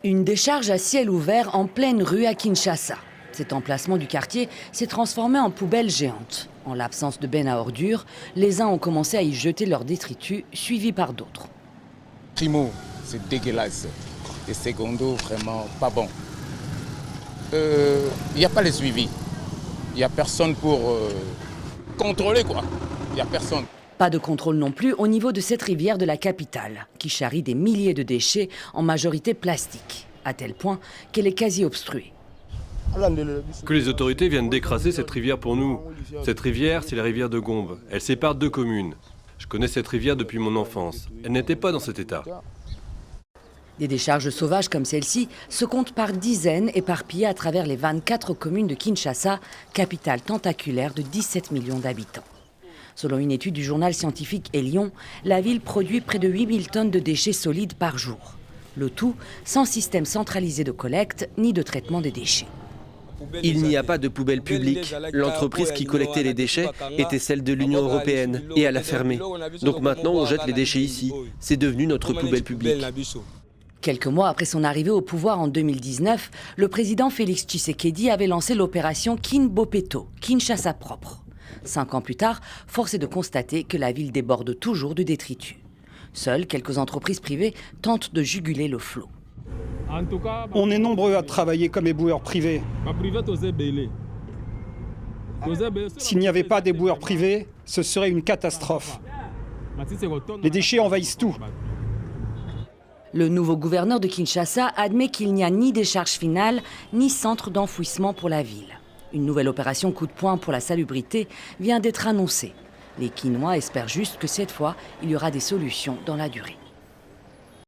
Une décharge à ciel ouvert en pleine rue à Kinshasa. Cet emplacement du quartier s'est transformé en poubelle géante. En l'absence de benne à ordures, les uns ont commencé à y jeter leurs détritus, suivis par d'autres. Primo, c'est dégueulasse. Et secondo, vraiment pas bon. Il n'y a pas les suivis. Il n'y a personne pour contrôler, quoi. Il n'y a personne. Pas de contrôle non plus au niveau de cette rivière de la capitale, qui charrie des milliers de déchets, en majorité plastiques, à tel point qu'elle est quasi obstruée. Que les autorités viennent d'écraser cette rivière pour nous. Cette rivière, c'est la rivière de Gombe. Elle sépare 2 communes. Je connais cette rivière depuis mon enfance. Elle n'était pas dans cet état. Des décharges sauvages comme celle-ci se comptent par dizaines éparpillées à travers les 24 communes de Kinshasa, capitale tentaculaire de 17 millions d'habitants. Selon une étude du journal scientifique Elion, la ville produit près de 8000 tonnes de déchets solides par jour. Le tout sans système centralisé de collecte ni de traitement des déchets. Il n'y a pas de poubelle publique. L'entreprise qui collectait les déchets était celle de l'Union européenne et elle a fermé. Donc maintenant on jette les déchets ici. C'est devenu notre poubelle publique. Quelques mois après son arrivée au pouvoir en 2019, le président Félix Tshisekedi avait lancé l'opération Kinbopeto, Kinshasa propre. 5 ans plus tard, force est de constater que la ville déborde toujours de détritus. Seules quelques entreprises privées tentent de juguler le flot. On est nombreux à travailler comme éboueurs privés. S'il n'y avait pas d'éboueurs privés, ce serait une catastrophe. Les déchets envahissent tout. Le nouveau gouverneur de Kinshasa admet qu'il n'y a ni décharge finale, ni centre d'enfouissement pour la ville. Une nouvelle opération coup de poing pour la salubrité vient d'être annoncée. Les Kinois espèrent juste que cette fois, il y aura des solutions dans la durée.